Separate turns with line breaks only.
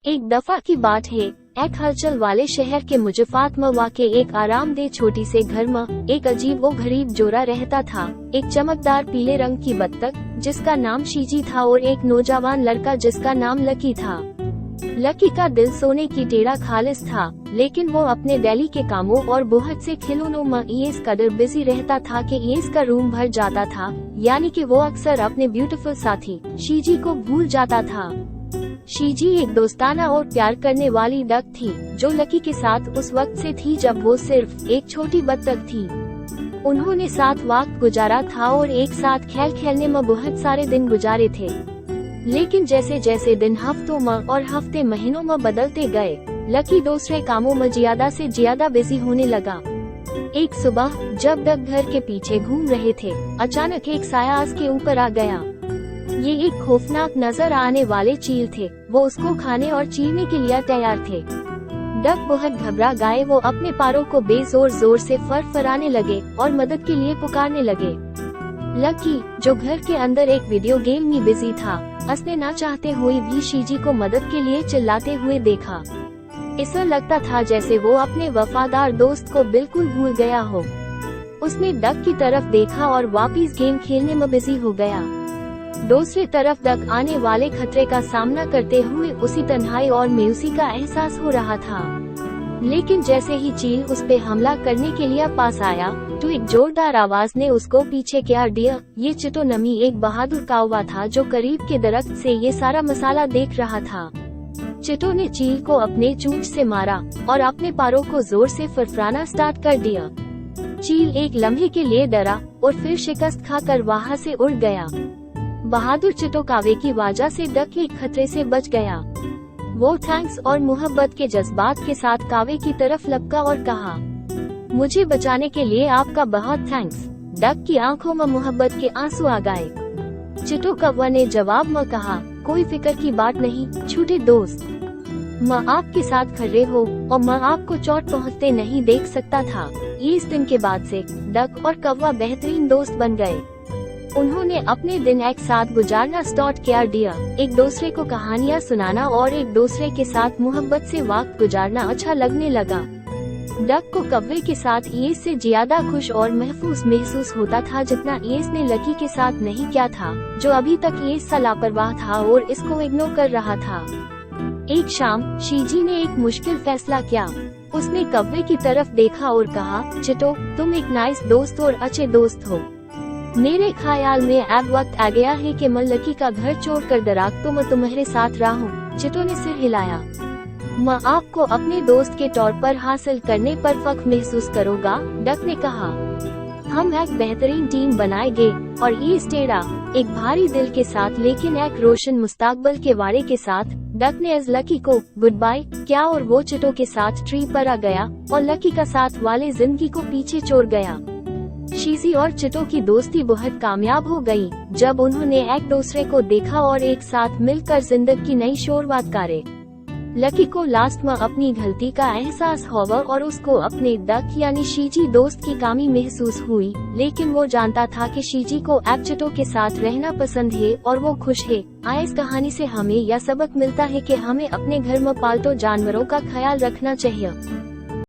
एक दफा की बात है, एक हलचल वाले शहर के मुजफ्फराबाद में वाक़े एक आरामदेह छोटी से घर में एक अजीब व गरीब जोड़ा रहता था। एक चमकदार पीले रंग की बत्तख जिसका नाम शीजी था और एक नौजवान लड़का जिसका नाम लकी था। लकी का दिल सोने की टेढ़ा खालिस था, लेकिन वो अपने डेली के कामों और बहुत से खिलौनों में इस कदर बिजी रहता था कि इसका रूम भर जाता था, यानी कि वो अक्सर अपने ब्यूटीफुल साथी शीजी को भूल जाता था। शीजी एक दोस्ताना और प्यार करने वाली डक थी, जो लकी के साथ उस वक्त से थी जब वो सिर्फ एक छोटी बत्तख थी। उन्होंने साथ वक्त गुजारा था और एक साथ खेल खेलने में बहुत सारे दिन गुजारे थे। लेकिन जैसे जैसे दिन हफ्तों में और हफ्ते महीनों में बदलते गए, लकी दूसरे कामों में ज्यादा से ज्यादा बिजी होने लगा। एक सुबह जब डक घर के पीछे घूम रहे थे, अचानक एक साया उसके ऊपर आ गया। ये एक खौफनाक नजर आने वाले चील थे। वो उसको खाने और चीरने के लिए तैयार थे। डक बहुत घबरा गए। वो अपने पैरों को बेजोर जोर से फरफराने लगे और मदद के लिए पुकारने लगे। लकी, जो घर के अंदर एक वीडियो गेम में बिजी था, उसने ना चाहते हुए भी शीजी को मदद के लिए चिल्लाते हुए देखा। ऐसा लगता था जैसे वो अपने वफादार दोस्त को बिल्कुल भूल गया हो। उसने डक की तरफ देखा और वापस गेम खेलने में बिजी हो गया। दूसरी तरफ डक आने वाले खतरे का सामना करते हुए उसी तन्हाई और मायूसी का एहसास हो रहा था। लेकिन जैसे ही चील उस पे हमला करने के लिए पास आया, तो एक जोरदार आवाज ने उसको पीछे कर दिया। ये चिटो नमी एक बहादुर कौवा था जो करीब के दरख्त से ये सारा मसाला देख रहा था। चिटो ने चील को अपने चोंच से मारा और अपने पैरों को जोर से फरफराना स्टार्ट कर दिया। चील एक लम्हे के लिए डरा और फिर शिकस्त खाकर वहाँ से उड़ गया। बहादुर चिटो कावे की वजह से डक एक खतरे से बच गया। वो थैंक्स और मोहब्बत के जज्बात के साथ कावे की तरफ लपका और कहा, मुझे बचाने के लिए आपका बहुत थैंक्स। डक की आंखों में मोहब्बत के आंसू आ गए। चिटो कौवा ने जवाब में कहा, कोई फिक्र की बात नहीं छोटे दोस्त, मैं आपके साथ खड़े हो और मैं आपको चोट पहुँचते नहीं देख सकता था। इस दिन के बाद से डक और कौवा बेहतरीन दोस्त बन गए। उन्होंने अपने दिन एक साथ गुजारना स्टार्ट कर दिया। एक दूसरे को कहानियाँ सुनाना और एक दूसरे के साथ मोहब्बत से वक्त गुजारना अच्छा लगने लगा। डक को कौवे के साथ ईस से ज्यादा खुश और महसूस होता था जितना ईस ने लकी के साथ नहीं किया था, जो अभी तक ईस सा लापरवाह था और इसको इग्नोर कर रहा था। एक शाम शीजी ने एक मुश्किल फैसला किया। उसने कौवे की तरफ देखा और कहा, चिटो, तुम एक नाइस दोस्त और अच्छे दोस्त हो। मेरे ख्याल में अब वक्त आ गया है कि मैं लकी का घर छोड़कर दरख्तों में तुम्हारे साथ रहूं। चिटो ने सिर हिलाया। मैं आपको अपने दोस्त के तौर पर हासिल करने पर फख्र महसूस करूँगा, डक ने कहा। हम एक बेहतरीन टीम बनाएंगे और ये टेढ़ा एक भारी दिल के साथ लेकिन एक रोशन मुस्तकबिल के वारे के साथ डक ने आज लकी को गुड बाय क्या और वो चिटो के साथ ट्री पर आ गया और लकी का साथ वाले जिंदगी को पीछे छोड़ गया। शीजी और चिटो की दोस्ती बहुत कामयाब हो गई जब उन्होंने एक दूसरे को देखा और एक साथ मिलकर जिंदगी की नई शुरुआत करे। लकी को लास्ट में अपनी गलती का एहसास हुआ और उसको अपने डक यानी शीजी दोस्त की कमी महसूस हुई, लेकिन वो जानता था कि शीजी को अब चिटो के साथ रहना पसंद है और वो खुश है। इस कहानी से हमें यह सबक मिलता है कि हमें अपने घर में पालतू जानवरों का ख्याल रखना चाहिए।